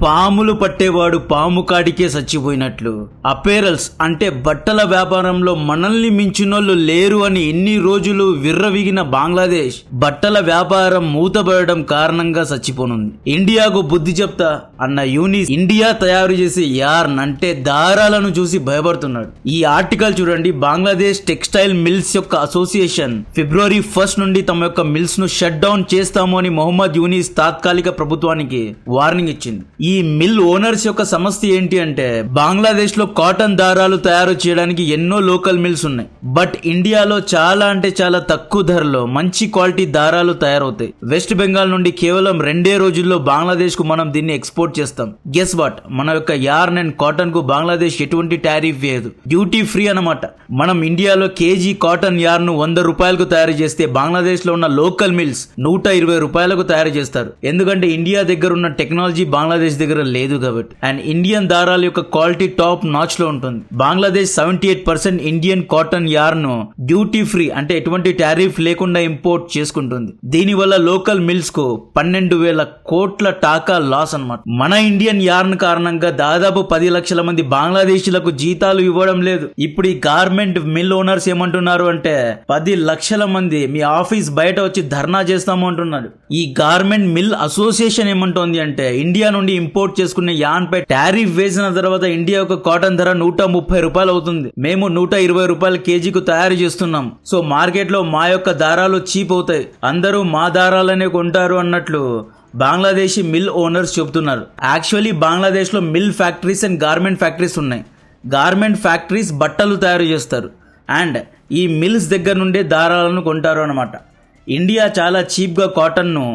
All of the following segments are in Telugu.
పాములు పట్టేవాడు పాము కాడికే చచ్చిపోయినట్లు అపేరల్స్ అంటే బట్టల వ్యాపారంలో మనల్ని మించినోళ్ళు లేరు అని ఎన్ని రోజులు విర్రవిగిన బంగ్లాదేశ్ బట్టల వ్యాపారం మూతపడడం కారణంగా చచ్చిపోనుంది. ఇండియాకు బుద్ధి చెప్తా అన్న యూనిస్ ఇండియా తయారు చేసే యార్న్ అంటే దారాలను చూసి భయపడుతున్నాడు. ఈ ఆర్టికల్ చూడండి. బంగ్లాదేశ్ టెక్స్టైల్ మిల్స్ యొక్క అసోసియేషన్ ఫిబ్రవరి 1 నుండి తమ యొక్క మిల్స్ ను షట్ డౌన్ చేస్తాము అని మొహమ్మద్ యూనిస్ తాత్కాలిక ప్రభుత్వానికి వార్నింగ్ ఇచ్చింది. ఈ మిల్ ఓనర్స్ యొక్క సమస్య ఏంటి అంటే బంగ్లాదేశ్ లో కాటన్ దారాలు తయారు చేయడానికి ఎన్నో లోకల్ మిల్స్ ఉన్నాయి. బట్ ఇండియాలో చాలా అంటే చాలా తక్కువ ధరలో మంచి క్వాలిటీ దారాలు తయారవుతాయి. వెస్ట్ బెంగాల్ నుండి కేవలం 2 రోజుల్లో బంగ్లాదేశ్ కు మనం దీన్ని ఎక్స్పోర్ట్ చేస్తాం. గెస్ వాట్, మన యొక్క యార్న్ అండ్ కాటన్ కు బంగ్లాదేశ్ ఎటువంటి టారిఫ్ వేయదు, డ్యూటీ ఫ్రీ అన్నమాట. మనం ఇండియాలో కేజీ కాటన్ యార్న్ ను 100 రూపాయలకు తయారు చేస్తే బంగ్లాదేశ్ లో ఉన్న లోకల్ మిల్స్ 120 రూపాయలకు తయారు చేస్తారు. ఎందుకంటే ఇండియా దగ్గర ఉన్న టెక్నాలజీ బంగ్లాదేశ్ దగ్గర లేదు కాబట్టి. అండ్ ఇండియన్ దారాల యొక్క క్వాలిటీ టాప్ నాచ్ లో ఉంటుంది. బంగ్లాదేశ్ 78% ఇండియన్ కాటన్ యార్న్ ను డ్యూటీ ఫ్రీ అంటే ఎటువంటి టారిఫ్ లేకుండా ఇంపోర్ట్ చేసుకుంటుంది. దీనివల్ల లోకల్ మిల్స్ కు 12,000 కోట్ల టాకా లాస్ అన్నమాట. మన ఇండియన్ యార్న్ కారణంగా దాదాపు 10 లక్షల మంది బంగ్లాదేశీలకు జీతాలు ఇవ్వడం లేదు. ఇప్పుడు ఈ గార్మెంట్ మిల్ ఓనర్స్ ఏమంటున్నారు అంటే 10 లక్షల మంది మీ ఆఫీస్ బయట వచ్చి ధర్నా చేస్తాము అంటున్నారు. ఈ గార్మెంట్ మిల్ అసోసియేషన్ ఏమంటోంది అంటే ఇండియా నుండి ఇంపోర్ట్ చేసుకునే యాన్ పై టారిఫ్ వేసిన తర్వాత ఇండియా యొక్క కాటన్ ధర 130 రూపాయలు అవుతుంది. మేము 120 రూపాయల కేజీకు తయారు చేస్తున్నాం. సో మార్కెట్ లో మా యొక్క దారాలు చీప్ అవుతాయి, అందరూ మా దారాలనే కొంటారు అన్నట్లు బంగ్లాదేశీ మిల్ ఓనర్స్ చెబుతున్నారు. యాక్చువల్లీ బంగ్లాదేశ్ లో mill factories and garment factories ఉన్నాయి. గార్మెంట్ ఫ్యాక్టరీస్ బట్టలు తయారు చేస్తారు అండ్ ఈ మిల్స్ దగ్గర నుండే దారాలను కొంటారు అన్నమాట. ఇండియా చాలా చీప్ గా కాటన్ ను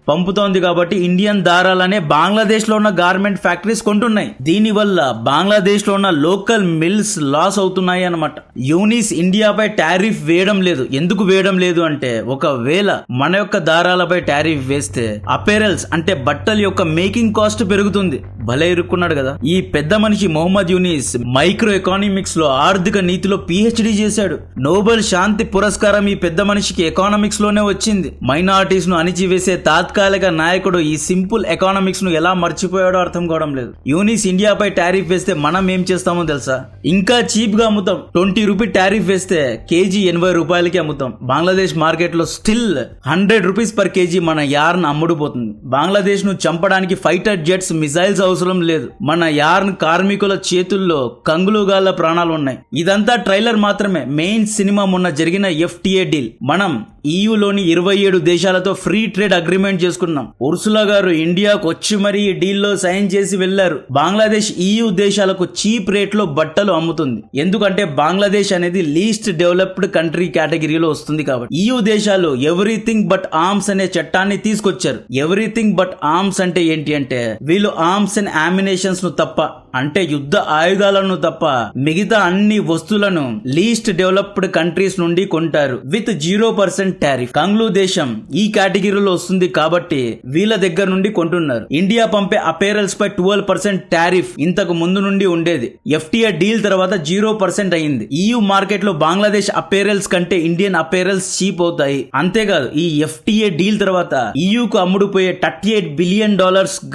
పంపుతోంది కాబట్టి ఇండియన్ దారాలనే బంగ్లాదేశ్ లో ఉన్న గార్మెంట్ ఫ్యాక్టరీస్ కొంటున్నాయి. దీనివల్ల బంగ్లాదేశ్ లో ఉన్న లోకల్ మిల్స్ లాస్ అవుతున్నాయి అన్నమాట. యూనిస్ ఇండియాపై టారిఫ్ వేయడం లేదు. ఎందుకు వేయడం లేదు అంటే ఒకవేళ మన యొక్క దారాలపై టారిఫ్ వేస్తే అపేరల్స్ అంటే బట్టల యొక్క మేకింగ్ కాస్ట్ పెరుగుతుంది. భలే ఇరుక్కున్నాడు కదా. ఈ పెద్ద మనిషి మొహమ్మద్ యూనిస్ మైక్రో ఎకానమిక్స్ లో ఆర్థిక నీతిలో పిహెచ్డి చేశాడు. నోబెల్ శాంతి పురస్కారం ఈ పెద్ద మనిషికి ఎకానమిక్స్ లోనే వచ్చింది. మైనారిటీస్ ను అణిచివేసే తాత్కాలిక నాయకుడు ఈ సింపుల్ ఎకానమిక్స్ ను ఎలా మర్చిపోయాడో అర్థం కావడం లేదు. యూనిస్ ఇండియాపై టారిఫ్ వేస్తే మనం ఏం చేస్తామో తెలుసా? ఇంకా చీప్ గా అమ్ముతాం. 20 రూపీ టారిఫ్ వేస్తే కేజీ 80 రూపాయలకి అమ్ముతాం. బంగ్లాదేశ్ మార్కెట్ లో స్టిల్ 100 రూపీస్ పర్ కేజీ మన యార్న్ అమ్ముడుపోతుంది. బంగ్లాదేశ్ ను చంపడానికి ఫైటర్ జెట్స్ మిసైల్స్ అవసరం లేదు. మన యార్న్ కార్మికుల చేతుల్లో కంగులుగాళ్ల ప్రాణాలు ఉన్నాయి. ఇదంతా ట్రైలర్ మాత్రమే. మెయిన్ సినిమా మొన్న జరిగిన FTA డీల్. మనం ఈయూలోని 27 దేశాలతో ఫ్రీ ట్రేడ్ అగ్రిమెంట్ చేసుకున్నాం. ఉర్సులా గారు ఇండియాకు వచ్చి మరీ ఈ డీల్ లో సైన్ చేసి వెళ్లారు. బంగ్లాదేశ్ EU దేశాలకు చీప్ రేట్ లో బట్టలు అమ్ముతుంది. ఎందుకంటే బంగ్లాదేశ్ అనేది లీస్ట్ డెవలప్డ్ కంట్రీ కేటగిరీలో వస్తుంది కాబట్టి. EU దేశాలు ఎవ్రీథింగ్ బట్ ఆర్మ్స్ అనే చట్టాన్ని తీసుకొచ్చారు. ఎవ్రీథింగ్ బట్ ఆర్మ్స్ అంటే ఏంటి అంటే వీళ్ళు ఆర్మ్స్ అండ్ అమ్యునేషన్స్ ను తప్ప అంటే యుద్ధ ఆయుధాలను తప్ప మిగతా అన్ని వస్తువులను లీస్ట్ డెవలప్డ్ కంట్రీస్ నుండి కొంటారు విత్ 0% టారిఫ్. కంగ్లూ దేశం ఈ కేటగిరీలో వస్తుంది కాబట్టి వీళ్ళ దగ్గర నుండి కొంటున్నారు. ఇండియా పంపే అపేరల్స్ పై 12% టారిఫ్ ఇంతకు ముందు నుండి ఉండేది. FTA డీల్ తర్వాత 0% అయింది. EU మార్కెట్ లో బంగ్లాదేశ్ అపేరల్స్ కంటే ఇండియన్ అపేరల్స్ చీప్ అవుతాయి. అంతేకాదు ఈ FTA డీల్ తర్వాత EU కు అమ్ముడుపోయే $38 బిలియన్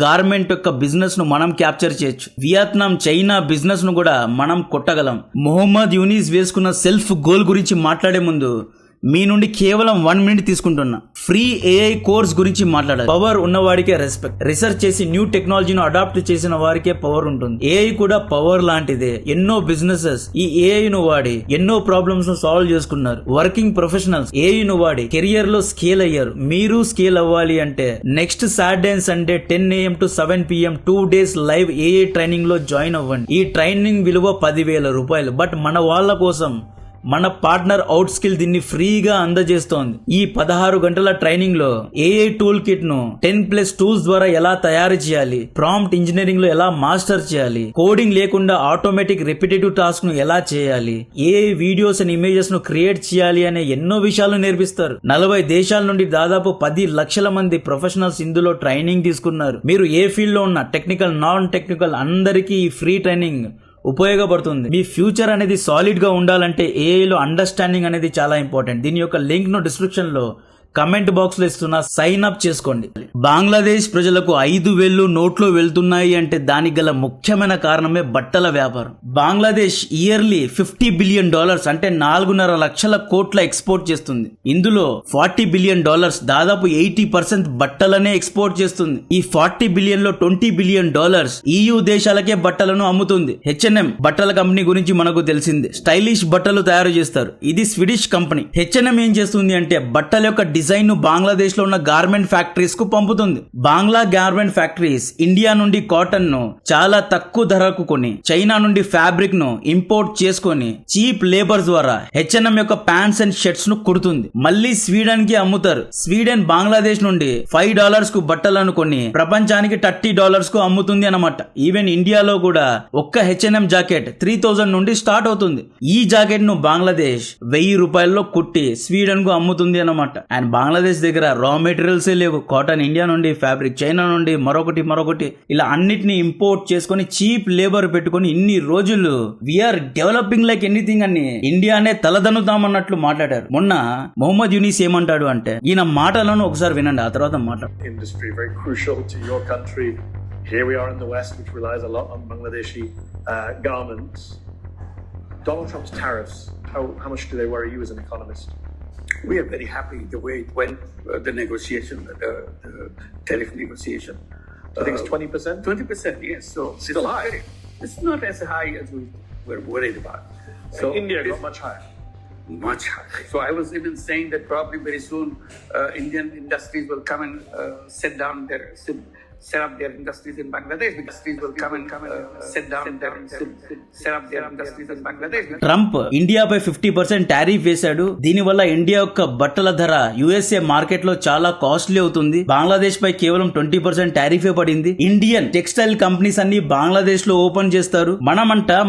గార్మెంట్ యొక్క బిజినెస్ ను మనం క్యాప్చర్ చేయొచ్చు. వియత్నాం, చైనా బిజినెస్ ను కూడా మనం కొట్టగలం. మొహమ్మద్ యూనిస్ వేసుకున్న సెల్ఫ్ గోల్ గురించి మాట్లాడే ముందు మీ నుండి కేవలం 1 మినిట్ తీసుకుంటున్నా. ఫ్రీ AI కోర్స్ గురించి మాట్లాడాలి. పవర్ ఉన్నవాడికే రెస్పెక్ట్. రీసెర్చ్ చేసి న్యూ టెక్నాలజీని అడాప్ట్ చేసిన వారికే పవర్ ఉంటుంది. AI కూడా పవర్ లాంటిదే. ఎన్నో బిజినెసెస్ ఈ AI ను వాడి ఎన్నో ప్రాబ్లమ్స్ ను సాల్వ్ చేసుకున్నారు. వర్కింగ్ ప్రొఫెషనల్స్ AI ను వాడి కెరియర్ లో స్కేల్ అయ్యారు. మీరు స్కేల్ అవ్వాలి అంటే next Saturday and Sunday 10 AM to 7 PM 2 days live AI training లో జాయిన్ అవ్వండి. ఈ ట్రైనింగ్ విలువ 10,000 రూపాయలు. బట్ మన వాళ్ళ కోసం మన పార్ట్నర్ అవుట్ స్కిల్ దీన్ని ఫ్రీగా అందజేస్తోంది. ఈ 16 గంటల ట్రైనింగ్ లో AI టూల్ కిట్ ను 10+ టూల్స్ ద్వారా ఎలా తయారు చేయాలి, ప్రాంప్ట్ ఇంజనీరింగ్ లో ఎలా మాస్టర్ చేయాలి, కోడింగ్ లేకుండా ఆటోమేటిక్ రిపిటేటివ్ టాస్క్ ను ఎలా చేయాలి, AI వీడియోస్ అండ్ ఇమేజెస్ ను క్రియేట్ చేయాలి అనే ఎన్నో విషయాలు నేర్పిస్తారు. 40 దేశాల నుండి దాదాపు 10 లక్షల మంది ప్రొఫెషనల్స్ ఇందులో ట్రైనింగ్ తీసుకున్నారు. మీరు ఏ ఫీల్డ్ లో ఉన్న టెక్నికల్, నాన్ టెక్నికల్ అందరికీ ఈ ఫ్రీ ట్రైనింగ్ ఉపయోగపడుతుంది. మీ ఫ్యూచర్ అనేది సాలిడ్ గా ఉండాలంటే AI లో అండర్స్టాండింగ్ అనేది చాలా ఇంపార్టెంట్. దీని యొక్క లింక్ ను డిస్క్రిప్షన్ లో కమెంట్ బాక్స్ లో ఇస్తున్నా, సైన్ అప్ చేసుకోండి. బంగ్లాదేశ్ ప్రజలకు 5,000 నోట్లు వెళ్తున్నాయి అంటే దానికి గల ముఖ్యమైన కారణమే బట్టల వ్యాపారం. బంగ్లాదేశ్ ఇయర్లీ $50 బిలియన్ అంటే 4.5 లక్షల కోట్ల ఎక్స్పోర్ట్ చేస్తుంది. ఇందులో $40 బిలియన్ దాదాపు 80% బట్టలనే ఎక్స్పోర్ట్ చేస్తుంది. ఈ $40 బిలియన్ లో $20 బిలియన్ EU దేశాలకే బట్టలను అమ్ముతుంది. H&M బట్టల కంపెనీ గురించి మనకు తెలిసింది. స్టైలిష్ బట్టలు తయారు చేస్తారు. ఇది స్వీడిష్ కంపెనీ. H&M ఏం చేస్తుంది అంటే బట్టల యొక్క డిజైన్ ను బంగ్లాదేశ్ లో ఉన్న గార్మెంట్ ఫ్యాక్టరీస్ కు పంపుతుంది. బంగ్లా గార్మెంట్ ఫ్యాక్టరీస్ ఇండియా నుండి కాటన్ ను చాలా తక్కువ ధరకు కొని చైనా నుండి ఫ్యాబ్రిక్ ను ఇంపోర్ట్ చేసుకొని చీప్ లేబర్ ద్వారా H&M యొక్క ప్యాంట్స్ అండ్ షర్ట్స్ ను కుడుతుంది. మళ్ళీ స్వీడన్ కి అమ్ముతారు. స్వీడన్ బంగ్లాదేశ్ నుండి $5 కు బట్టలను కొని ప్రపంచానికి $30 కు అమ్ముతుంది అన్నమాట. ఈవెన్ ఇండియాలో కూడా ఒక్క H&M జాకెట్ 3,000 నుండి స్టార్ట్ అవుతుంది. ఈ జాకెట్ ను బంగ్లాదేశ్ $1,000 కుట్టి స్వీడన్ కు అమ్ముతుంది అన్నమాట. అండ్ బంగ్లాదేశ్ దగ్గర రా మెటీరియల్స్ లేవు. కాటన్ ఇండియా నుండి, ఫ్యాబ్రిక్ చైనా నుండి, మరొకటి ఇలా అన్నిటిని ఇంపోర్ట్ చేసుకుని చీప్ లేబర్ పెట్టుకుని ఇన్ని రోజులు వీఆర్ డెవలపింగ్ లైక్ ఎనీథింగ్ అని ఇండియానే తలదన్నుతామన్నట్లు మాట్లాడారు. మొన్న మొహమ్మద్ యూనిస్ ఏమంటాడు అంటే, ఈయన మాటలను ఒకసారి వినండి, ఆ తర్వాత మాట్లాడు. Here we are in the West, which relies a lot on Bangladeshi garments. Donald Trump's tariffs, how much do they worry you as an economist? We are very happy the way it went, the negotiation, the tariff negotiation. Do you think it's 20%? 20%, yes. So still high. It's not as high as we were worried about. So India got much higher. Much higher. So I was even saying that probably very soon Indian industries will come and set up their industries in Bangladesh. Industries will come and set up their industries in Bangladesh. Trump ఇండియాపై 50% టారిఫ్ వేశాడు. దీనివల్ల ఇండియా యొక్క బట్టల ధర USA మార్కెట్ లో చాలా కాస్ట్లీ అవుతుంది. బంగ్లాదేశ్ పై కేవలం 20% టారిఫే పడింది. ఇండియన్ టెక్స్టైల్ కంపెనీస్ అన్ని బంగ్లాదేశ్ లో ఓపెన్ చేస్తారు.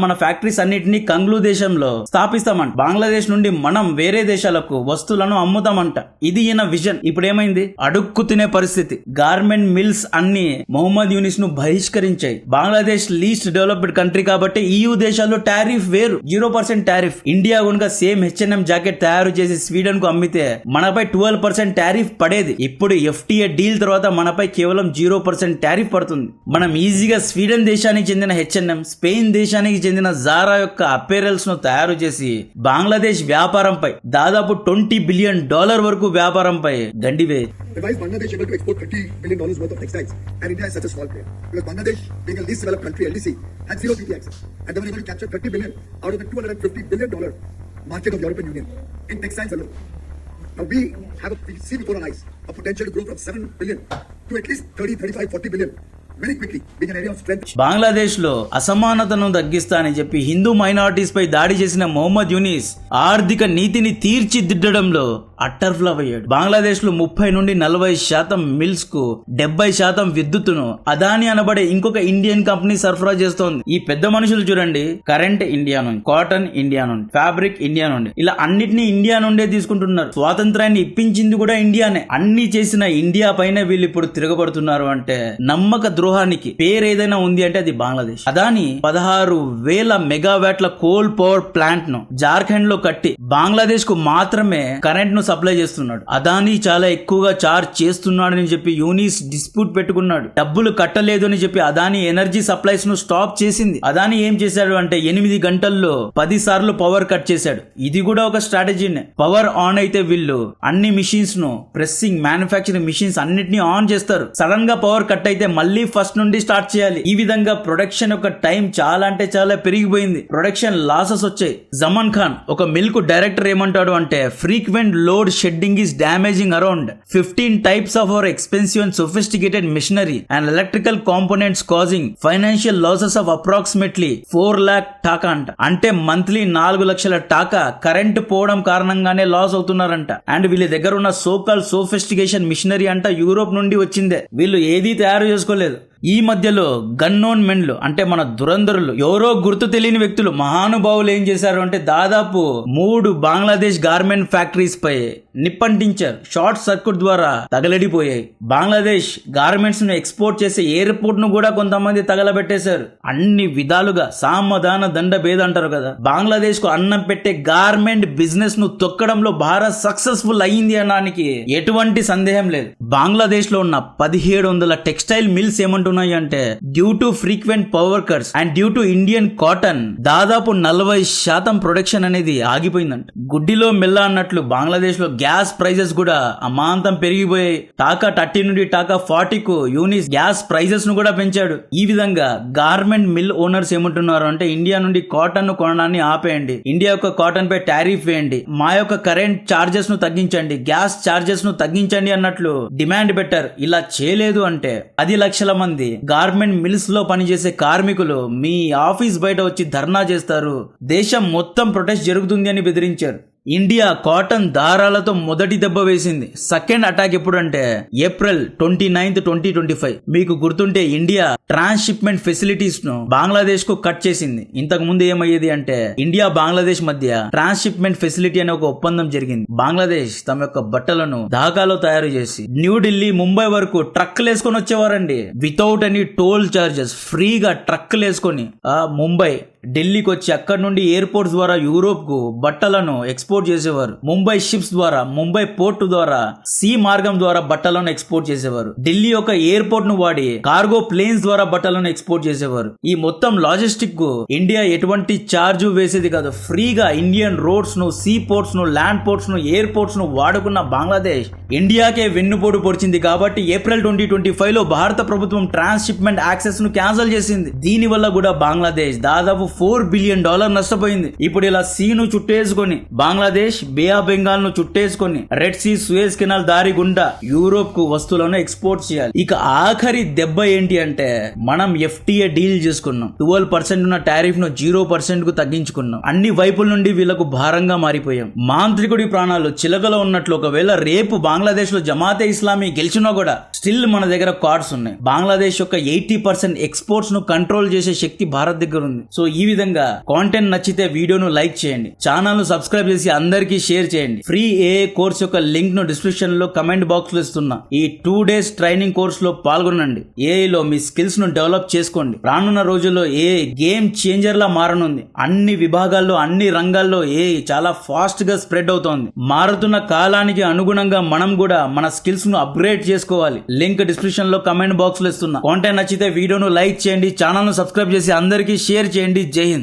మన ఫ్యాక్టరీస్ అన్నిటిని కంగ్లూ దేశంలో స్థాపిస్తామంట. బంగ్లాదేశ్ నుండి మనం వేరే దేశాలకు వస్తువులను అమ్ముతామంట. ఇది ఈయన విజన్. ఇప్పుడు ఏమైంది? అడుక్కు తినే పరిస్థితి. గార్మెంట్ మిల్స్ అన్ని మొహమ్మద్ యూనిస్ ను బహిష్కరించాయి. బంగ్లాదేశ్ లీస్ట్ డెవలప్డ్ కంట్రీ కాబట్టి EU దేశాల్లో టారిఫ్ వేరు, 0% టారిఫ్. ఇండియా కనుక సేమ్ H&M జాకెట్ తయారు చేసి స్వీడన్ కు అమ్మితే మనపై 12% టారిఫ్ పడేది. ఇప్పుడు FTA డీల్ తర్వాత మనపై కేవలం 0% టారిఫ్ పడుతుంది. మనం ఈజీగా స్వీడన్ దేశానికి చెందిన H&M, స్పెయిన్ దేశానికి చెందిన జారా యొక్క అపేరల్స్ ను తయారు చేసి బంగ్లాదేశ్ వ్యాపారంపై దాదాపు $20 బిలియన్ వరకు వ్యాపారంపై గండివే. Why is Bangladesh able to export $30 billion worth of textiles and India is such a small player? Because Bangladesh, being a least developed country, LDC, had zero duty access and they were able to capture $30 billion out of the $250 billion market of European Union in textiles alone. Now we see before our eyes a potential to grow from 7 billion to at least 30, 35, 40 billion. Bangladesh లో అసమానతను తగ్గిస్తానని చెప్పి హిందూ మైనారిటీస్ పై దాడి చేసిన మొహమ్మద్ యూనిస్ ఆర్థిక నీతిని తీర్చిదిద్దడంలో అట్టర్ ఫ్లాప్ అయ్యాడు. బంగ్లాదేశ్ లో 30 నుండి 40% మిల్స్ కు 70% విద్యుత్తును అదాని అనబడే ఇంకొక ఇండియన్ కంపెనీ సరఫరా చేస్తోంది. ఈ పెద్ద మనుషులు చూడండి, కరెంట్ ఇండియా నుండి, కాటన్ ఇండియా నుండి, ఫ్యాబ్రిక్ ఇండియా నుండి, ఇలా అన్నిటినీ ఇండియా నుండే తీసుకుంటున్నారు. స్వాతంత్రాన్ని ఇప్పించింది కూడా ఇండియానే. అన్ని చేసిన ఇండియా పైన వీళ్ళు ఇప్పుడు తిరగబడుతున్నారు అంటే నమ్మక ద్రోహానికి పేరు ఏదైనా ఉంది అంటే అది బంగ్లాదేశ్. అదాని 16,000 మెగావాట్ల కోల్ పవర్ ప్లాంట్ ను జార్ఖండ్ లో కట్టి బంగ్లాదేశ్ కు మాత్రమే కరెంట్ ను సప్లై చేస్తున్నాడు. అదాని చాలా ఎక్కువగా చార్జ్ చేస్తున్నాడు అని చెప్పి యూనిస్ డిస్ప్యూట్ పెట్టుకున్నాడు. డబ్బులు కట్టలేదు అని చెప్పి అదాని ఎనర్జీ సప్లైస్ ను స్టాప్ చేసింది. అదాని ఏం చేశాడు అంటే 8 గంటల్లో 10 సార్లు పవర్ కట్ చేశాడు. ఇది కూడా ఒక స్ట్రాటజీనే. పవర్ ఆన్ అయితే వీళ్ళు అన్ని మిషన్స్ ను, ప్రెస్సింగ్, మ్యానుఫ్యాక్చరింగ్ మిషన్స్ అన్నిటిని ఆన్ చేస్తారు. సడన్ గా పవర్ కట్ అయితే మళ్ళీ ఫస్ట్ నుండి స్టార్ట్ చేయాలి. ఈ విధంగా ప్రొడక్షన్ యొక్క టైం చాలా అంటే చాలా పెరిగిపోయింది. ప్రొడక్షన్ లాసెస్ వచ్చాయి. జమన్ ఖాన్ ఒక మిల్క్ డైరెక్టర్ ఏమంటాడు అంటే, frequent load shedding is damaging around 15 types of our expensive and sophisticated machinery and electrical components causing financial losses of approximately 4 lakh taka అంట. అంటే మంత్లీ 4 లక్షల టాకా కరెంట్ పోవడం కారణంగానే లాస్ అవుతున్నారంట. అండ్ వీళ్ళ దగ్గర ఉన్న సోకాల్ సోఫిస్టికేషన్ మిషనరీ అంట యూరోప్ నుండి వచ్చిందే. వీళ్ళు ఏదీ తయారు చేసుకోలేదు. ఈ మధ్యలో గన్నోన్ మెన్లు అంటే మన దురంధరులు, ఎవరో గుర్తు తెలియని వ్యక్తులు, మహానుభావులు ఏం చేశారు అంటే దాదాపు 3 బంగ్లాదేశ్ గార్మెంట్ ఫ్యాక్టరీస్ పై నిప్పంటించారు. షార్ట్ సర్క్యూట్ ద్వారా తగలడిపోయాయి. బంగ్లాదేశ్ గార్మెంట్స్ ను ఎక్స్పోర్ట్ చేసే ఎయిర్పోర్ట్ ను కూడా కొంతమంది తగలబెట్టేశారు. అన్ని విధాలుగా సామధాన దండ భేద అంటారు కదా, బంగ్లాదేశ్ కు అన్నం పెట్టే గార్మెంట్ బిజినెస్ ను తొక్కడంలో భారత్ సక్సెస్ఫుల్ అయ్యింది అనడానికి ఎటువంటి సందేహం లేదు. బంగ్లాదేశ్ లో ఉన్న 1700 టెక్స్టైల్ మిల్స్ ఏమంటున్నాయి అంటే due to frequent power cuts and due to Indian cotton దాదాపు 40% ప్రొడక్షన్ అనేది ఆగిపోయిందంట. గుడ్డిలో మెల్ల అన్నట్లు బంగ్లాదేశ్ లో గ్యాస్ ప్రైజెస్ కూడా అమాంతం పెరిగిపోయాయి. టాకా 30 నుండి టాకా 40 కు యూనిట్ గ్యాస్ ప్రైజెస్ ను కూడా పెంచాడు. ఈ విధంగా గార్మెంట్ మిల్ ఓనర్స్ ఏమంటున్నారు అంటే ఇండియా నుండి కాటన్ ను కొనడాన్ని ఆపేయండి, ఇండియా యొక్క కాటన్ పై టారిఫ్ వేయండి, మా యొక్క కరెంట్ చార్జెస్ ను తగ్గించండి, గ్యాస్ చార్జెస్ ను తగ్గించండి అన్నట్లు డిమాండ్ పెట్టారు. ఇలా చేయలేదు అంటే 10 లక్షల మంది గార్మెంట్ మిల్స్ లో పనిచేసే కార్మికులు మీ ఆఫీస్ బయట వచ్చి ధర్నా చేస్తారు, దేశం మొత్తం ప్రొటెస్ట్ జరుగుతుంది అని బెదిరించారు. ఇండియా కాటన్ దారాలతో మొదటి దెబ్బ వేసింది. సెకండ్ అటాక్ ఎప్పుడంటే ఏప్రిల్ 29, 2025. మీకు గుర్తుంటే ఇండియా ట్రాన్స్షిప్మెంట్ ఫెసిలిటీస్ ను బంగ్లాదేశ్ కు కట్ చేసింది. ఇంతకు ముందు ఏమయ్యేది అంటే ఇండియా బంగ్లాదేశ్ మధ్య ట్రాన్స్షిప్మెంట్ ఫెసిలిటీ అనే ఒక ఒప్పందం జరిగింది. బంగ్లాదేశ్ తమ యొక్క బట్టలను ఢాకాలో తయారు చేసి న్యూఢిల్లీ, ముంబై వరకు ట్రక్కులు వేసుకొని వచ్చేవారండి. వితౌట్ ఎనీ టోల్ చార్జెస్ ఫ్రీగా ట్రక్కులు వేసుకొని ముంబై, ఢిల్లీకి వచ్చి అక్కడి నుండి ఎయిర్పోర్ట్స్ ద్వారా యూరోప్ కు బట్టలను ఎక్స్పోర్ట్ చేసేవారు. ముంబై షిప్స్ ద్వారా, ముంబై పోర్ట్ ద్వారా, సీ మార్గం ద్వారా బట్టలను ఎక్స్పోర్ట్ చేసేవారు. ఢిల్లీ యొక్క ఎయిర్పోర్ట్ ను వాడి కార్గో ప్లేన్స్ ద్వారా బట్టలను ఎక్స్పోర్ట్ చేసేవారు. ఈ మొత్తం లాజిస్టిక్ కు ఇండియా ఎటువంటి చార్జ్ వేసేది కాదు. ఫ్రీగా ఇండియన్ రోడ్స్ ను, సీ పోర్ట్స్ ను, ల్యాండ్ పోర్ట్స్ ను, ఎయిర్పోర్ట్స్ ను వాడుకున్న బంగ్లాదేశ్ ఇండియాకే వెన్నుపోటు పొడిచింది. కాబట్టి ఏప్రిల్ 2025 లో భారత ప్రభుత్వం ట్రాన్స్షిప్మెంట్ యాక్సెస్ ను క్యాన్సిల్ చేసింది. దీని వల్ల కూడా బంగ్లాదేశ్ దాదాపు $4 బిలియన్ నష్టపోయింది. ఇప్పుడు ఇలా సీను చుట్టేసుకొని బంగ్లాదేశ్ బే ఆఫ్ బెంగాల్ ను చుట్టేసుకొని రెడ్ సీ, సూయజ్ కెనాల్ దారి గుండా యూరోప్ కు వస్తువులను ఎక్స్పోర్ట్ చేయాలి. ఇక ఆఖరి దెబ్బ ఏంటి అంటే మనం FTA డీల్ చేసుకున్నాం. 12% ఉన్న టారిఫ్ ను 0% కు తగ్గించుకున్నాం. అన్ని వైపుల నుండి వీళ్లకు భారంగా మారిపోయాం. మాంత్రికుడి ప్రాణాలు చిలకలో ఉన్నట్లు ఒకవేళ రేపు బంగ్లాదేశ్ లో జమాతే ఇస్లామీ గెలిచినా కూడా స్టిల్ మన దగ్గర కార్డ్స్ ఉన్నాయి. బంగ్లాదేశ్ యొక్క 80% ఎక్స్పోర్ట్స్ ను కంట్రోల్ చేసే శక్తి భారత్ దగ్గర ఉంది. సో ఈ విధంగా కాంటెంట్ నచ్చితే వీడియోను లైక్ చేయండి, ఛానల్ ను సబ్స్క్రైబ్ చేసి అందరికీ షేర్ చేయండి. ఫ్రీ ఏఏ కోర్స్ యొక్క లింక్ ను డిస్క్రిప్షన్ లో కమెంట్ బాక్స్ లో ఇస్తున్నా. ఈ 2 days ట్రైనింగ్ కోర్స్ లో పాల్గొనండి. ఏఐ లో మీ స్కిల్స్ ను డెవలప్ చేసుకోండి. రానున్న రోజుల్లో ఏఐ గేమ్ చేంజర్ లా మారనుంది. అన్ని విభాగాల్లో, అన్ని రంగాల్లో ఏఐ చాలా ఫాస్ట్ గా స్ప్రెడ్ అవుతోంది. మారుతున్న కాలానికి అనుగుణంగా మనం కూడా మన స్కిల్స్ ను అప్గ్రేడ్ చేసుకోవాలి. లింక్ డిస్క్రిప్షన్ లో కమెంట్ బాక్స్ లో ఇస్తున్నా. కాంటెంట్ నచ్చితే వీడియోను లైక్ చేయండి, ఛానల్ ను సబ్స్క్రైబ్ చేసి అందరికీ షేర్ చేయండి. జై హింద్.